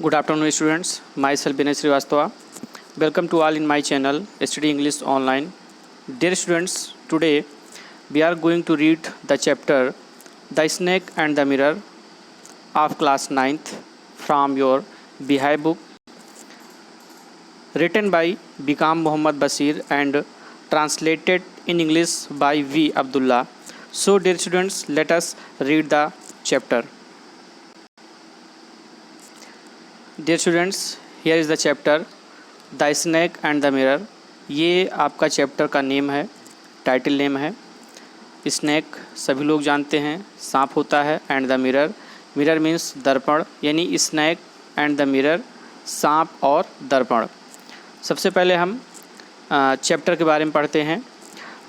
Good afternoon, students. Myself Binay Srivastava. Welcome to all in my channel Study English Online. Dear students, today we are going to read the chapter The Snake and the Mirror of class 9th from your Beehive book, written by Bikam Muhammad Basir and translated in English by V. Abdullah. So, dear students, let us read the chapter. Dear students, here is the chapter the snake and the mirror. ये आपका chapter का name है, title name है. Snack सभी लोग जानते हैं सांप होता है, and the mirror, mirror means दर्पण, यानी स्नैक एंड द मिरर सांप और दर्पण. सबसे पहले हम चैप्टर के बारे में पढ़ते हैं.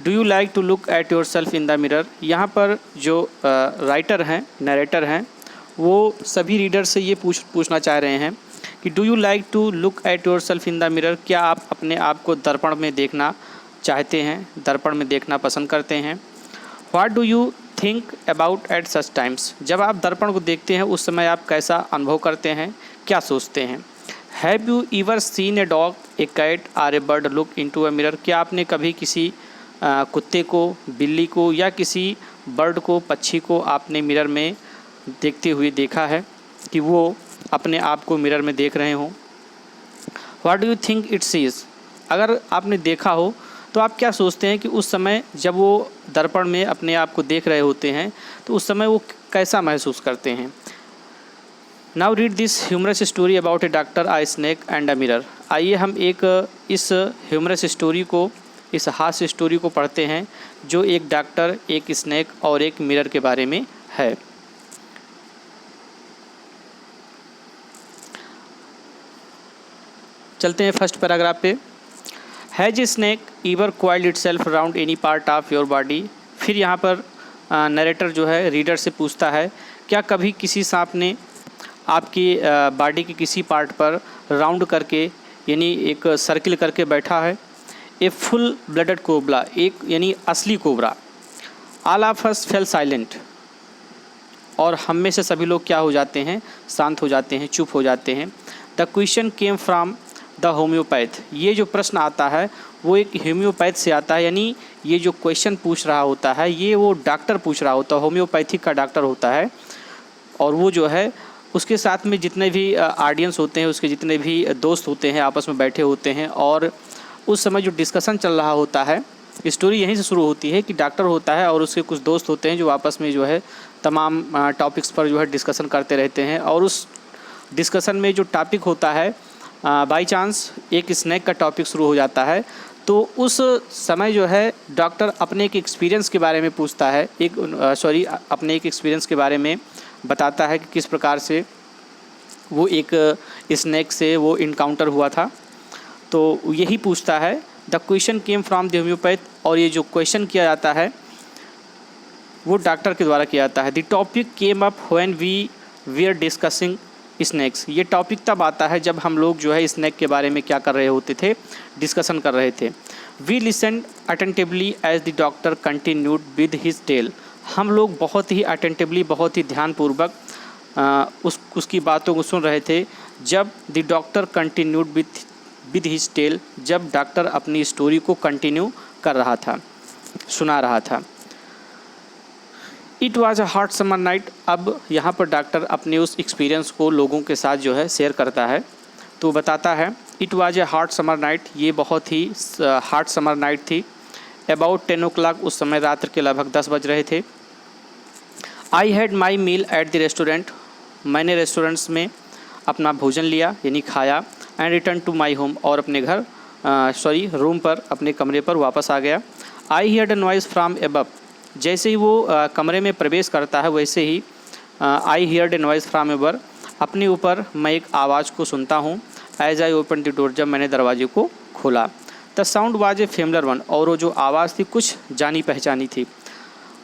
Do you like to look at yourself in the mirror. यहाँ पर जो राइटर हैं, नरेटर हैं, वो सभी रीडर से ये पूछना चाह रहे हैं कि do you like to look at yourself in the mirror. क्या आप अपने आप को दर्पण में देखना चाहते हैं, दर्पण में देखना पसंद करते हैं. What do you think about at such times. जब आप दर्पण को देखते हैं उस समय आप कैसा अनुभव करते हैं, क्या सोचते हैं. Have you ever seen a dog, a cat or a bird look into a mirror. क्या आपने कभी किसी कुत्ते को, बिल्ली को या किसी बर्ड को, पक्षी को आपने मिरर में देखते हुए देखा है कि वो अपने आप को मिरर में देख रहे हों. What do you think it sees. अगर आपने देखा हो तो आप क्या सोचते हैं कि उस समय जब वो दर्पण में अपने आप को देख रहे होते हैं तो उस समय वो कैसा महसूस करते हैं. Now read this humorous story about a doctor, a snake and a mirror. आइए हम एक इस ह्यूमरस स्टोरी को, इस हास्य स्टोरी को पढ़ते हैं जो एक डॉक्टर, एक स्नैक और एक मिरर के बारे में है. चलते हैं फर्स्ट पैराग्राफ पे. Has a snack ईवर coiled it self around any part of your body. फिर यहाँ पर नरेटर जो है रीडर से पूछता है, क्या कभी किसी सांप ने आपकी बॉडी के किसी पार्ट पर राउंड करके, यानी एक सर्किल करके बैठा है. ए फुल ब्लडेड कोबरा, एक यानी असली cobra. All of us fail silent. और हम में से सभी लोग क्या हो जाते हैं, शांत हो जाते हैं, चुप हो जाते हैं. The question came from the homeopath. ये जो प्रश्न आता है वो एक होम्योपैथ से आता है, यानी ये जो क्वेश्चन पूछ रहा होता है ये वो डॉक्टर पूछ रहा होता है, होम्योपैथिक का डॉक्टर होता है. और वो जो है उसके साथ में जितने भी ऑडियंस होते हैं, उसके जितने भी दोस्त होते हैं आपस में बैठे होते हैं. और उस समय जो डिस्कशन चल रहा होता है, स्टोरी यहीं से शुरू होती है कि डॉक्टर होता है और उसके कुछ दोस्त होते हैं जो आपस में जो है तमाम टॉपिक्स पर जो है डिस्कशन करते रहते हैं. और उस डिस्कशन में जो टॉपिक होता है, बाई चांस एक स्नैक का टॉपिक शुरू हो जाता है. तो उस समय जो है डॉक्टर अपने एक एक्सपीरियंस के बारे में पूछता है, अपने एक एक्सपीरियंस के बारे में बताता है कि किस प्रकार से वो एक स्नैक से वो इनकाउंटर हुआ था. तो यही पूछता है. The question came from the homeopath. और ये जो क्वेश्चन किया जाता है वो डॉक्टर के द्वारा किया जाता है. The topic came up when we are discussing snakes. ये टॉपिक तब आता है जब हम लोग जो है स्नैक के बारे में क्या कर रहे होते थे, डिस्कशन कर रहे थे. We listen attentively as the doctor continued with his tale. हम लोग बहुत ही अटेंटिवली, बहुत ही ध्यानपूर्वक उसकी बातों को सुन रहे थे जब the doctor continued with his tale, जब डॉक्टर अपनी स्टोरी को कंटिन्यू कर रहा था, सुना रहा था. It was a hot summer night. अब यहाँ पर डॉक्टर अपने उस एक्सपीरियंस को लोगों के साथ जो है शेयर करता है. तो बताता है it was a hot summer night. ये बहुत ही हॉट समर नाइट थी. अबाउट 10 o'clock, उस समय रात्र के लगभग 10 बज रहे थे. I had my meal at the restaurant. मैंने रेस्टोरेंट्स में अपना भोजन लिया, यानी खाया. And return to my home. और अपने घर रूम पर, अपने कमरे पर वापस आ गया. I heard a noise from above. जैसे ही वो कमरे में प्रवेश करता है वैसे ही I heard a noise from above, अपने ऊपर मैं एक आवाज़ को सुनता हूँ. As I open the door, जब मैंने दरवाजे को खोला. The sound was a familiar one. और वो जो आवाज़ थी कुछ जानी पहचानी थी.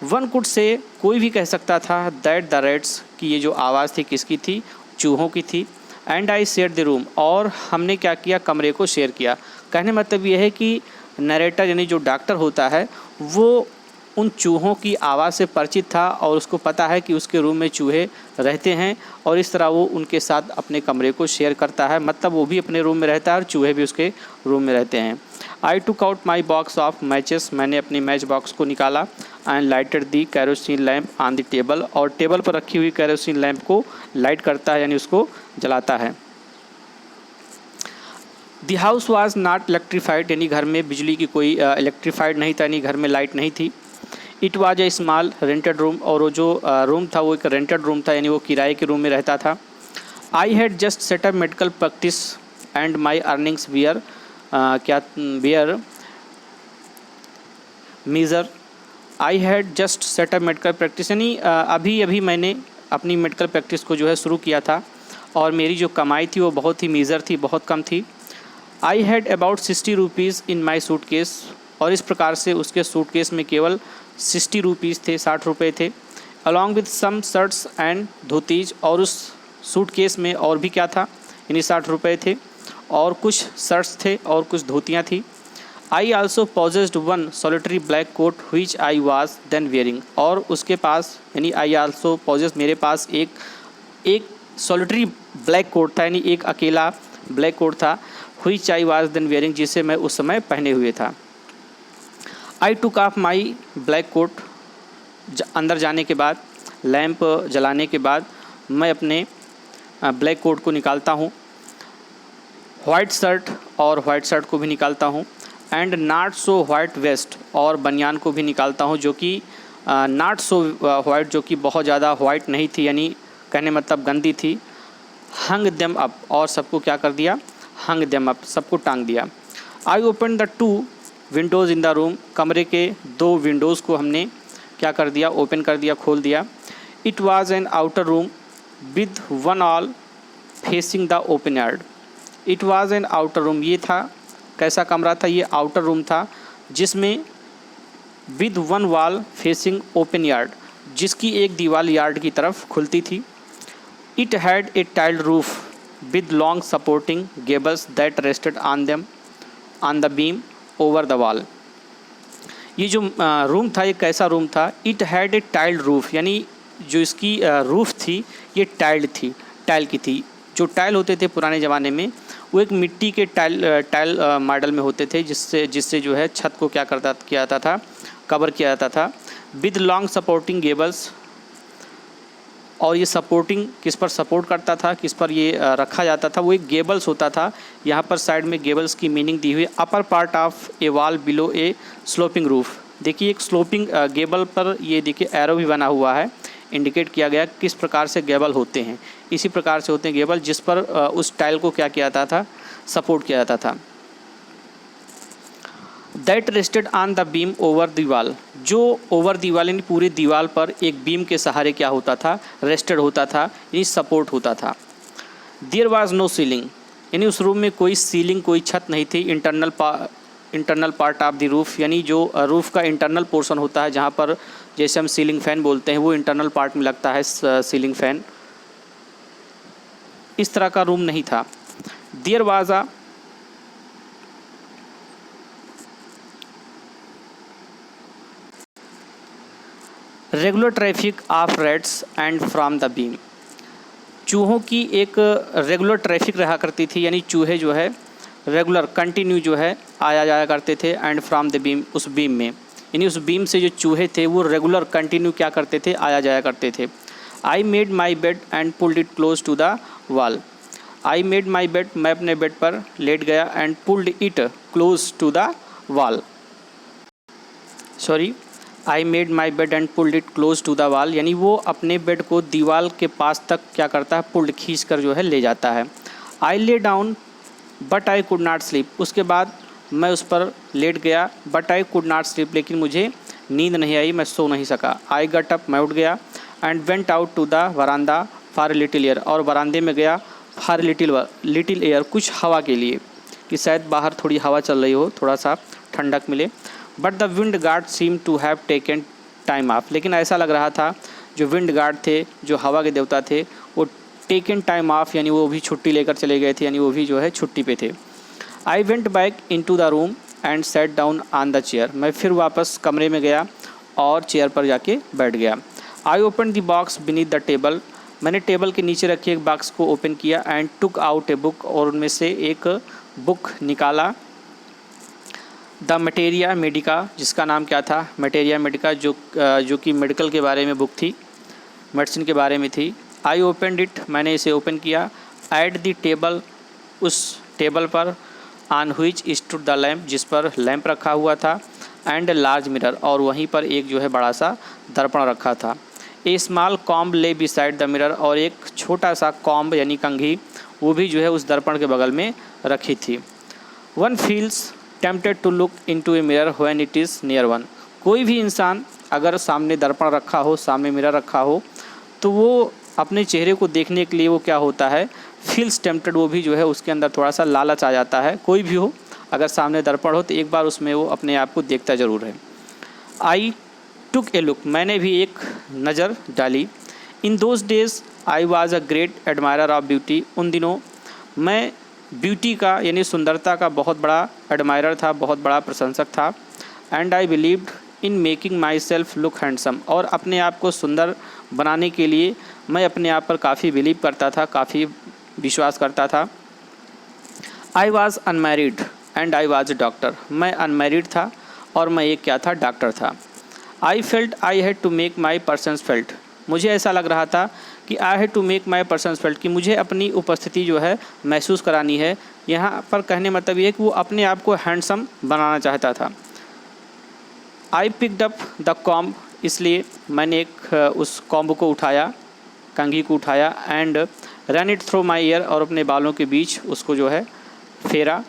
वन कुड से, कोई भी कह सकता था, दैट द रेट्स, कि ये जो आवाज़ थी किसकी थी, चूहों की थी. And I share the room. और हमने क्या किया, कमरे को शेयर किया. कहने मतलब ये है कि नरेटर यानी जो डॉक्टर होता है वो उन चूहों की आवाज़ से परिचित था और उसको पता है कि उसके रूम में चूहे रहते हैं और इस तरह वो उनके साथ अपने कमरे को शेयर करता है, मतलब वो भी अपने रूम में रहता है और चूहे भी उसके रूम में रहते हैं। I took out my box of matches, मैंने अपनी मैच बॉक्स को निकाला। And lighted the kerosene lamp on the table, और टेबल पर रखी हुई कैरोसिन लैम्प को लाइट करता है यानी उसको जलाता है। The house was not electrified, यानी घर में बिजली की कोई इलेक्ट्रीफाइड नहीं था, यानी घर में लाइट नहीं थी। It was a small rented room, और वो जो रूम था वो एक रेंटेड रूम था, यानी वो किराए के रूम में रहता था। I had just set up medical practice and my earnings wear measure. I had just set up medical practice, यानी अभी अभी मैंने अपनी मेडिकल प्रैक्टिस को जो है शुरू किया था और मेरी जो कमाई थी वो बहुत ही मीज़र थी, बहुत कम थी। I had about 60 rupees in my suitcase, और इस प्रकार से उसके सूटकेस में केवल 60 रुपीज़ थे, 60 रुपये थे। Along with some shirts and dhotis, और उस सूटकेस में और भी क्या था, यानी 60 रुपये थे और कुछ शर्ट्स थे और कुछ धोतियाँ थी। I also possessed one solitary black coat which I was then wearing, और उसके पास यानी आई आल्सो पॉजेस्ड, मेरे पास एक सॉलिटरी ब्लैक कोट था, यानी एक अकेला ब्लैक कोट था। Which I was then wearing, जिसे मैं उस समय पहने हुए था। I took off my black coat, अंदर जाने के बाद, लैंप जलाने के बाद मैं अपने ब्लैक कोट को निकालता हूँ, वाइट शर्ट और वाइट शर्ट को भी निकालता हूँ, and not so white vest, और बनियान को भी निकालता हूँ जो कि नॉट सो वाइट, जो कि बहुत ज़्यादा वाइट नहीं थी, यानी कहने मतलब गंदी थी। हंग देम अप, और सबको क्या कर दिया, हंग देम अप, सबको टांग दिया। आई open the 2 Windows in the room, कमरे के 2 विंडोज़ को हमने क्या कर दिया, ओपन कर दिया, खोल दिया। It was an outer room with one all facing the open yard. It was an outer room, ये था कैसा कमरा था, ये आउटर रूम था जिसमें with one wall facing open yard, जिसकी एक दीवार यार्ड की तरफ खुलती थी। It had a tiled roof with long supporting Gables that rested on them on the beam over the wall. ये जो रूम था, ये कैसा रूम था, it had a tiled roof, यानी जो इसकी रूफ थी ये टाइल की थी। जो टाइल होते थे पुराने ज़माने में वो एक मिट्टी के टाइल मॉडल में होते थे, जिससे जो है छत को क्या किया जाता था, कवर किया जाता था। विद लॉन्ग सपोर्टिंग गेबल्स, और ये सपोर्टिंग किस पर सपोर्ट करता था, किस पर ये रखा जाता था, वो एक गेबल्स होता था। यहाँ पर साइड में गेबल्स की मीनिंग दी हुई है। Upper part of A wall below A sloping roof, देखिए एक स्लोपिंग गेबल पर ये देखिए एरो भी बना हुआ है, इंडिकेट किया गया किस प्रकार से गेबल होते हैं। इसी प्रकार से होते हैं गेबल, जिस पर उस टाइल को क्या किया जाता था, सपोर्ट किया जाता था। That rested on the beam over the wall, जो ओवर दी वॉल यानी पूरी दीवार पर एक बीम के सहारे क्या होता था, रेस्टेड होता था, यानी सपोर्ट होता था। देयर वाज नो सीलिंग, यानी उस रूम में कोई सीलिंग, कोई छत नहीं थी। Internal part of the roof, यानी जो रूफ का इंटरनल पोर्शन होता है, जहाँ पर जैसे हम सीलिंग फ़ैन बोलते हैं, वो इंटरनल पार्ट में लगता है सीलिंग फ़ैन, इस तरह का रूम नहीं था। There was a regular traffic of rats and from the beam, चूहों की एक रेगुलर ट्रैफिक रहा करती थी, यानी चूहे जो है रेगुलर कंटिन्यू जो है आया जाया करते थे, एंड फ्रॉम द बीम, उस बीम में, यानी उस बीम से जो चूहे थे वो रेगुलर कंटिन्यू क्या करते थे, आया जाया करते थे। I made my bed and pulled it close to the wall, I made my bed, मैं अपने बेड पर लेट गया, and pulled it close to the wall, sorry, I made my bed and pulled it close to the wall, यानी वो अपने bed को दीवार के पास तक क्या करता है, पुल्ड खींच कर जो है ले जाता है। I lay down but I could not sleep, उसके बाद मैं उस पर लेट गया, but I could not sleep, लेकिन मुझे नींद नहीं आई, मैं सो नहीं सका। आई गट अप, मैं उठ गया, and went out to the veranda for little air, और वरांदे में गया फॉर लिटिल एयर, कुछ हवा के लिए, कि शायद बाहर थोड़ी हवा चल रही हो, थोड़ा सा ठंडक मिले। But the wind god seem to have taken time off, लेकिन ऐसा लग रहा था जो विंड गार्ड थे, जो हवा के देवता थे, वो टेकन टाइम ऑफ, यानी वो भी छुट्टी लेकर चले गए थे, यानी वो भी जो है छुट्टी पे थे। I went back into the room and set down on the chair, मैं फिर वापस कमरे में गया और चेयर पर जाके बैठ गया। आई open the box beneath the table, मैंने टेबल के नीचे रखी एक बॉक्स को ओपन किया and took out a book, और उनमें से एक बुक निकाला, द मटेरिया मेडिका, जिसका नाम क्या था, मटेरिया मेडिका, जो कि मेडिकल के बारे में बुक थी, मेडिसिन के बारे में थी। आई ओपनड इट, मैंने इसे ओपन किया। एट द टेबल, उस टेबल पर, on which stood the lamp, जिस पर लैंप रखा हुआ था, एंड लार्ज मिरर, और वहीं पर एक जो है बड़ा सा दर्पण रखा था। ए स्मॉल कॉम्ब ले बिसाइड द मिरर, और एक छोटा सा कॉम्ब यानी कंघी वो भी जो है उस दर्पण के बगल में रखी थी। One feels tempted to look into a mirror when it is near one, कोई भी इंसान अगर सामने दर्पण रखा हो, सामने मिरर रखा हो, तो वो अपने चेहरे को देखने के लिए वो क्या होता है, फील्स टेम्प्टेड, वो भी जो है उसके अंदर थोड़ा सा लालच आ जाता है। कोई भी हो, अगर सामने दर्पण हो तो एक बार उसमें वो अपने आप को देखता ज़रूर है। आई टुक ए लुक, मैंने भी एक नज़र डाली। In those days I was a great admirer of beauty, उन दिनों मैं ब्यूटी का यानी सुंदरता का बहुत बड़ा एडमायरर था, बहुत बड़ा प्रशंसक था। And I believed in making my self look handsome, और अपने आप को सुंदर बनाने के लिए मैं अपने आप पर काफ़ी बिलीव करता था, काफ़ी विश्वास करता था। I was unmarried and I was a doctor, मैं अनमैरिड था और मैं एक क्या था, डॉक्टर था। I felt I had to make my presence felt, मुझे ऐसा लग रहा था कि I had to make my presence felt, कि मुझे अपनी उपस्थिति जो है महसूस करानी है। यहाँ पर कहने मतलब ये है कि वो अपने आप को हैंडसम बनाना चाहता था। I picked up the comb, इसलिए मैंने एक उस कॉम्ब को उठाया, कंघी को उठाया, and run it through my hair, और अपने बालों के बीच उसको जो है फेरा,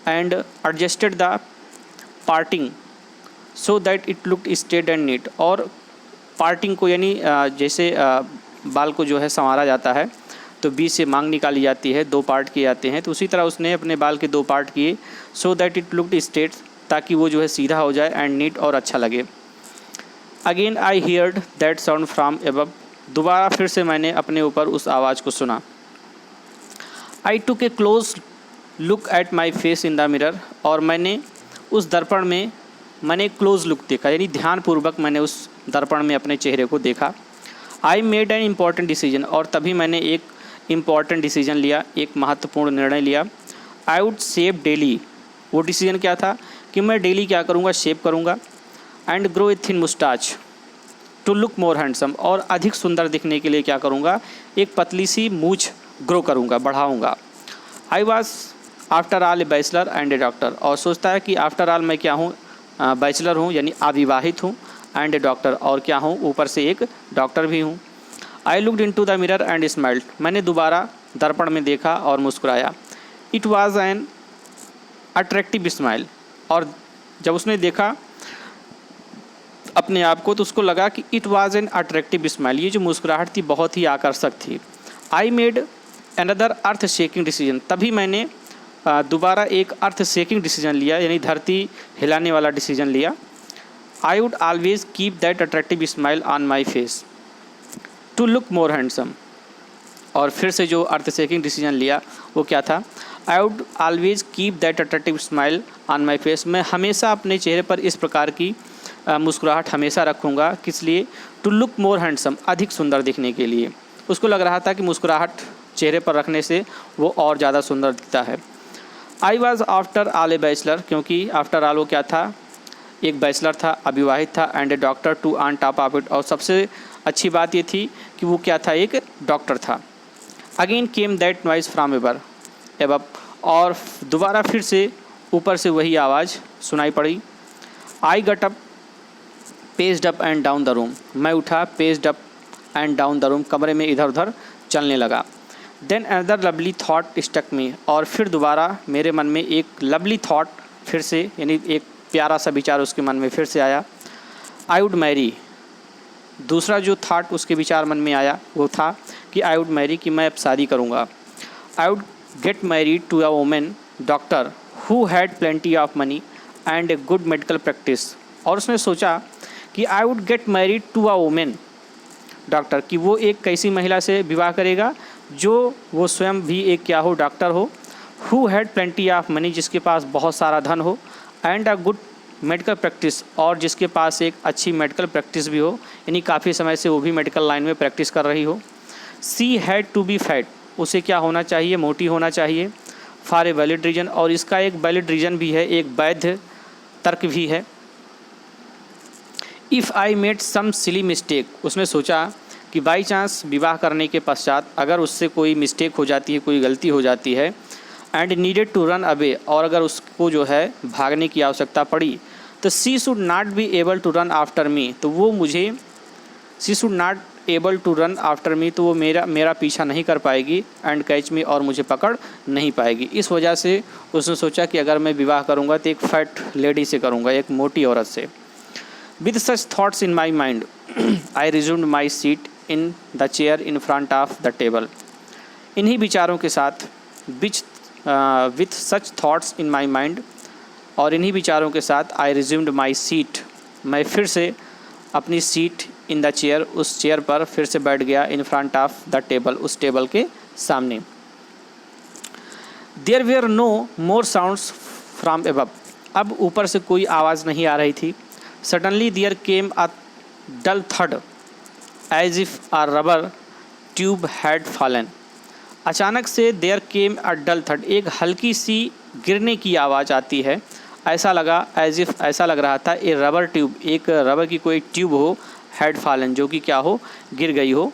and adjusted the parting so that it looked straight and neat, और पार्टिंग को यानी जैसे बाल को जो है संवारा जाता है तो बीच से मांग निकाली जाती है, दो पार्ट किए जाते हैं, तो उसी तरह उसने अपने बाल के दो पार्ट किए, सो दैट इट लुक्ड स्ट्रेट, ताकि वो जो है सीधा हो जाए, एंड नीट, और अच्छा लगे। Again I heard that sound from above, दोबारा फिर से मैंने अपने ऊपर उस आवाज़ को सुना। I took a close look at my face in the mirror, और मैंने उस दर्पण में मैंने क्लोज लुक देखा, यानी ध्यानपूर्वक मैंने उस दर्पण में अपने चेहरे को देखा। I made an important decision, और तभी मैंने एक इम्पॉर्टेंट डिसीजन लिया, एक महत्वपूर्ण निर्णय लिया। आई वुड शेव डेली, वो डिसीजन क्या था कि मैं डेली क्या करूँगा, शेव करूँगा। And grow a thin moustache to look more handsome, और अधिक सुंदर दिखने के लिए क्या करूँगा, एक पतली सी मूछ ग्रो करूँगा, बढ़ाऊँगा। I was after all a bachelor and a doctor, और सोचता है कि आफ्टर ऑल मैं क्या हूँ, बैचलर हूँ यानी अविवाहित हूँ, एंड ए डॉक्टर, और क्या हूँ, ऊपर से एक डॉक्टर भी हूँ। I looked into the mirror and smiled, मैंने दोबारा दर्पण में देखा और मुस्कुराया। It was an attractive smile, और जब उसने देखा अपने आप को तो उसको लगा कि it was an attractive smile, ये जो मुस्कुराहट थी बहुत ही आकर्षक थी। I made another earth shaking decision, तभी मैंने दोबारा एक अर्थ शेकिंग डिसीजन लिया, यानी धरती हिलाने वाला डिसीजन लिया। I would always keep that attractive smile on my face to look more handsome, और फिर से जो अर्थ शेकिंग डिसीजन लिया वो क्या था, आई would always keep that attractive smile on my face, मैं हमेशा अपने चेहरे पर इस प्रकार की मुस्कुराहट हमेशा रखूँगा, किस लिए, टू लुक मोर हैंडसम, अधिक सुंदर दिखने के लिए। उसको लग रहा था कि मुस्कुराहट चेहरे पर रखने से वो और ज़्यादा सुंदर दिखता है। I was after all a bachelor, क्योंकि आफ्टर ऑल वो क्या था, एक बैचलर था, अविवाहित था, and a doctor too on top of it, और सबसे अच्छी बात ये थी कि वो क्या था, एक डॉक्टर था। Again came that noise from above, और दोबारा फिर से ऊपर से वही आवाज़ सुनाई पड़ी। I got up paced up and down the room, मैं उठा, paced up and down the room, कमरे में इधर उधर चलने लगा। Then another lovely thought struck me, और फिर दोबारा मेरे मन में एक लवली थॉट फिर से, यानी एक प्यारा सा विचार उसके मन में फिर से आया। आई वुड मैरी, दूसरा जो थॉट उसके विचार मन में आया वो था कि आई वुड मैरी, कि मैं अब शादी करूँगा। I would get married to a women doctor who had plenty of money and a good medical practice, और उसने सोचा कि I would get married to a women doctor, कि वो एक कैसी महिला से विवाह करेगा जो वो स्वयं भी एक क्या हो, डॉक्टर हो, who had plenty of money, जिसके पास बहुत सारा धन हो, and a good medical practice, और जिसके पास एक अच्छी मेडिकल प्रैक्टिस भी हो, यानी काफ़ी समय से वो भी मेडिकल लाइन में प्रैक्टिस कर रही हो। She had to be fat, उसे क्या होना चाहिए, मोटी होना चाहिए। फॉर ए वैलिड रीजन, और इसका एक वैलिड रीजन भी है, एक वैध तर्क भी है। If I made some silly mistake, उसने सोचा कि बाई चांस विवाह करने के पश्चात अगर उससे कोई मिस्टेक हो जाती है, कोई गलती हो जाती है, and needed to run away, और अगर उसको जो है भागने की आवश्यकता पड़ी, तो she should not be able to run after me, तो वो मुझे, she should not able to run after me, तो वो मेरा पीछा नहीं कर पाएगी, एंड कैच मी, और मुझे पकड़ नहीं पाएगी। इस वजह से उसने सोचा कि अगर मैं विवाह करूँगा तो एक फैट लेडी से करूँगा, एक मोटी औरत से। With such thoughts in my mind I resumed my seat in the chair in front of the table. इन्हीं विचारों के साथ with such thoughts in my mind, और इन्हीं विचारों के साथ आई रिज्यूम्ड माई सीट, मैं फिर से अपनी सीट इन द चेयर, उस चेयर पर फिर से बैठ गया, in front of the table, उस टेबल के सामने। There were no more sounds from above, अब ऊपर से कोई आवाज़ नहीं आ रही थी। Suddenly there came a dull thud as if a rubber tube had fallen, अचानक से देयर केम अ डल थड, एक हल्की सी गिरने की आवाज़ आती है। ऐसा लगा, एज इफ, ऐसा लग रहा था, ए रबर ट्यूब, एक रबर की कोई ट्यूब हो, हैड फॉलन, जो कि क्या हो, गिर गई हो।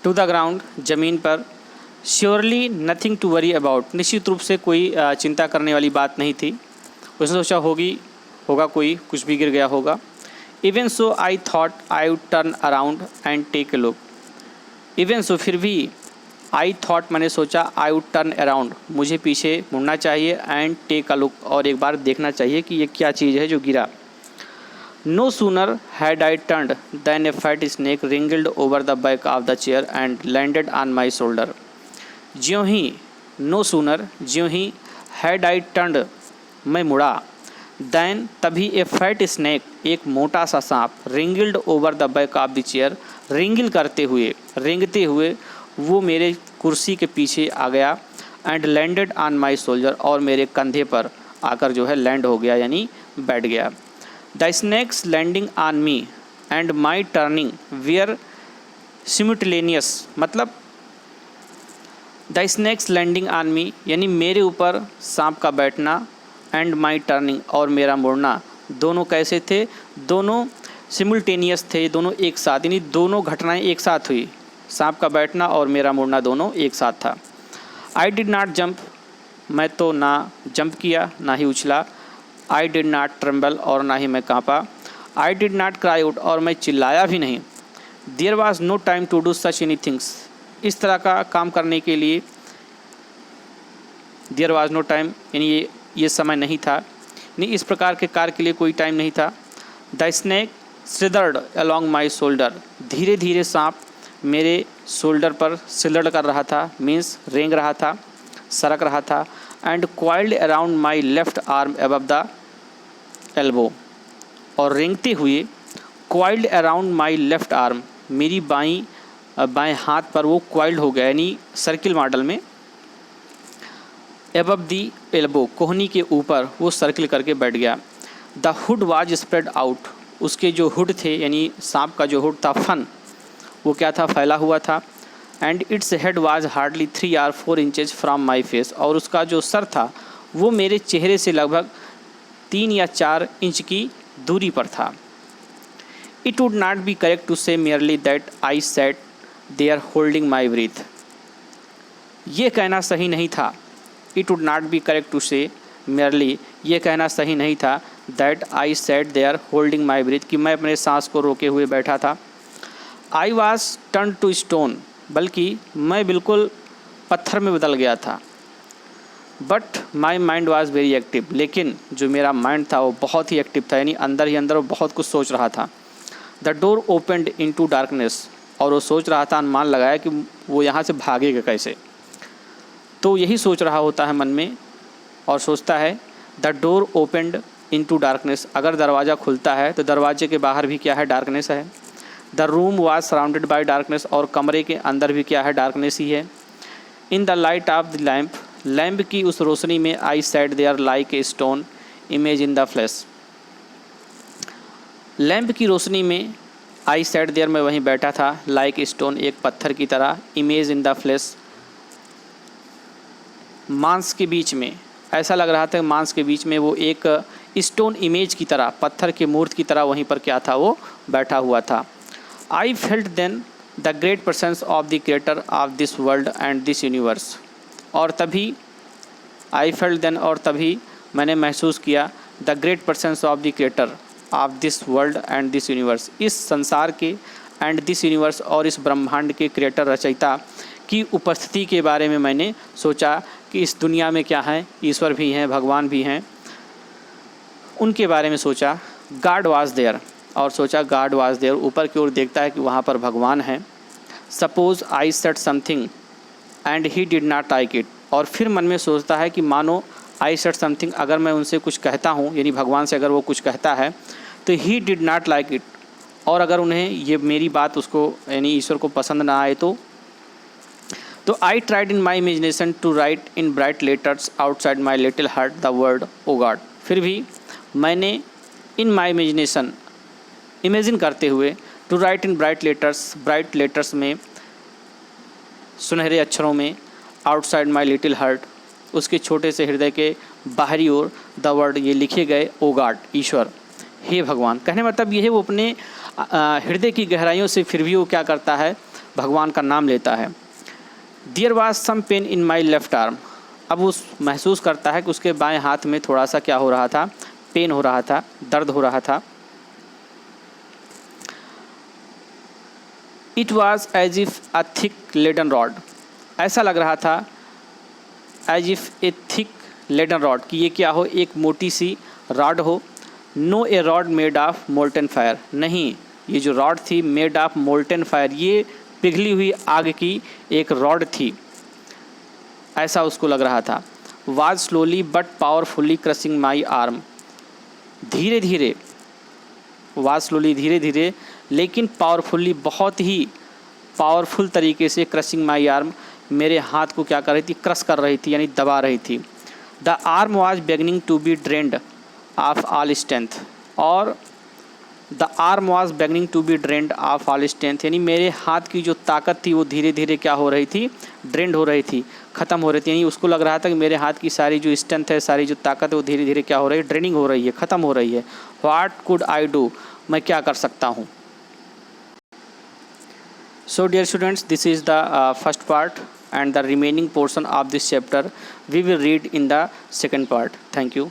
टू द ग्राउंड, ज़मीन पर। Surely nothing to worry about, निश्चित रूप से कोई चिंता करने वाली बात नहीं थी। उसने सोचा होगा कोई, कुछ भी गिर गया होगा। Even so I thought I would turn around and take a look, even so, फिर भी, आई थॉट, मैंने सोचा, आई वुड टर्न अराउंड, मुझे पीछे मुड़ना चाहिए, एंड टेक अ लुक, और एक बार देखना चाहिए कि ये क्या चीज़ है जो गिरा। No sooner had I turned then a fat snake wriggled over the back of the chair and landed on my shoulder. ज्यों ही, नो सूनर, ज्यों ही, हैड आई टर्नड, मैं मुड़ा, दैन, तभी, ए फैट स्नेक, एक मोटा सा सांप, wriggled over the back of the chair, wriggle करते हुए, रेंगते हुए वो मेरे कुर्सी के पीछे आ गया, and landed on my shoulder, और मेरे कंधे पर आकर जो है लैंड हो गया, यानी बैठ गया। The snake's landing on me and my turning were simultaneous, मतलब the snake's landing on me, यानी मेरे ऊपर सांप का बैठना, एंड माई टर्निंग, और मेरा मुड़ना, दोनों कैसे थे, दोनों सिमिल्टेनियस थे, दोनों एक साथ, यानी दोनों घटनाएं एक साथ हुई, सांप का बैठना और मेरा मुड़ना दोनों एक साथ था। आई डिड नॉट जंप, मैं तो ना जंप किया, ना ही उछला। आई डिड नॉट ट्रेम्बल, और ना ही मैं काँपा। I did not cry out, और मैं चिल्लाया भी नहीं। There was no time to do such any things, इस तरह का काम करने के लिए, देयर वॉज नो टाइम, यानी ये समय नहीं था, नहीं, इस प्रकार के कार्य के लिए कोई टाइम नहीं था। The snake slithered along my shoulder, धीरे धीरे सांप मेरे शोल्डर पर स्लिदर्ड कर रहा था, मीन्स रेंग रहा था, सरक रहा था। And coiled around my left arm above the elbow, और रेंगते हुए, coiled around my left arm, मेरी बाएं हाथ पर वो क्वाइल्ड हो गया, यानी सर्किल मॉडल में, एबव दी एल्बो, कोहनी के ऊपर वो सर्किल करके बैठ गया। The hood was spread out, उसके जो हुड थे, यानी सांप का जो हुड था, फन, वो क्या था, फैला हुआ था। And its head was hardly 3 or 4 inches from my face, और उसका जो सर था वो मेरे चेहरे से लगभग 3 या 4 इंच की दूरी पर था। It would not be correct to say merely that I sat there holding my breath, ये कहना सही नहीं था। It would not be correct to say merely, ये कहना सही नहीं था, that I sat there holding my breath, कि मैं अपने सांस को रोके हुए बैठा था। I was turn to stone, बल्कि मैं बिल्कुल पत्थर में बदल गया था। But my mind was very active, लेकिन जो मेरा माइंड था वो बहुत ही एक्टिव था, यानी अंदर ही अंदर वो बहुत कुछ सोच रहा था। The door opened into darkness, और वो सोच रहा था, अनुमान लगाया कि वो यहाँ से भागेगा कैसे। तो यही सोच रहा होता है मन में, और सोचता है, the door opened into darkness, अगर दरवाज़ा खुलता है तो दरवाजे के बाहर भी क्या है, डार्कनेस है। The room was surrounded by darkness, और कमरे के अंदर भी क्या है, डार्कनेस ही है। In the light of the lamp, lamp की उस रोशनी में, I sat there like a stone, image in the flash. Lamp की रोशनी में आई सैट देयर, मैं वहीं बैठा था, लाइक स्टोन, एक पत्थर की तरह, इमेज इन द फ्लैश, मांस के बीच में, ऐसा लग रहा था मांस के बीच में वो एक स्टोन इमेज की तरह, पत्थर के मूर्त की तरह वहीं पर क्या था, वो बैठा हुआ था। I felt then the great presence of the creator of this world and this universe, और तभी आई फेल्ट देन, और तभी मैंने महसूस किया, the great presence of the creator of this world and this universe, इस संसार के एंड दिस यूनिवर्स, और इस ब्रह्मांड के क्रिएटर रचयिता की उपस्थिति के बारे में मैंने सोचा कि इस दुनिया में क्या है, ईश्वर भी हैं, भगवान भी हैं, उनके बारे में सोचा। गॉड वाज देयर, और सोचा गॉड वाज देयर, ऊपर की ओर देखता है कि वहाँ पर भगवान हैं। Suppose I said something and he did not like it, और फिर मन में सोचता है कि मानो आई सेड समथिंग, अगर मैं उनसे कुछ कहता हूँ, यानी भगवान से अगर वो कुछ कहता है, तो he did not like it, और अगर उन्हें ये मेरी बात उसको यानी ईश्वर को पसंद ना आए तो I tried in my imagination to write in bright letters outside my little heart the word O God, फिर भी मैंने इन माई इमेजिनेशन, इमेजिन करते हुए, to write in bright letters में, सुनहरे अक्षरों में, आउटसाइड माई लिटिल हार्ट, उसके छोटे से हृदय के बाहरी ओर, द वर्ड, ये लिखे गए, ओ गॉड, ईश्वर, हे भगवान। कहने मतलब ये है, वो अपने हृदय की गहराइयों से फिर भी वो क्या करता है, भगवान का नाम लेता है। There was some pain in my left arm, अब उस महसूस करता है कि उसके बाएं हाथ में थोड़ा सा क्या हो रहा था, पेन हो रहा था, दर्द हो रहा था। It was as if a thick laden rod, ऐसा लग रहा था, as if a thick laden rod, कि ये क्या हो, एक मोटी सी रॉड हो। No a rod made of molten fire, नहीं, ये जो रॉड थी मेड ऑफ मोल्टन फायर, ये पिघली हुई आग की एक रॉड थी, ऐसा उसको लग रहा था। Was slowly but powerfully crushing my arm, धीरे धीरे, वाज स्लोली, धीरे धीरे, लेकिन पावरफुली, बहुत ही पावरफुल तरीके से, क्रशिंग माई आर्म, मेरे हाथ को क्या कर रही थी, क्रश कर रही थी, यानी दबा रही थी। The arm was beginning to be drained of all strength, और the arm was beginning to be drained of all strength, यानी मेरे हाथ की जो ताकत थी वो धीरे धीरे क्या हो रही थी, ड्रेंड हो रही थी, ख़त्म हो रही थी, यानी उसको लग रहा था कि मेरे हाथ की सारी जो स्ट्रेंथ है, सारी जो ताकत है, वो धीरे धीरे क्या हो रही है, ड्रेनिंग हो रही है, ख़त्म हो रही है। व्हाट कुड आई डू, मैं क्या कर सकता हूँ। So dear students, this is the first part and the remaining portion of this chapter we will read in the second part. Thank you.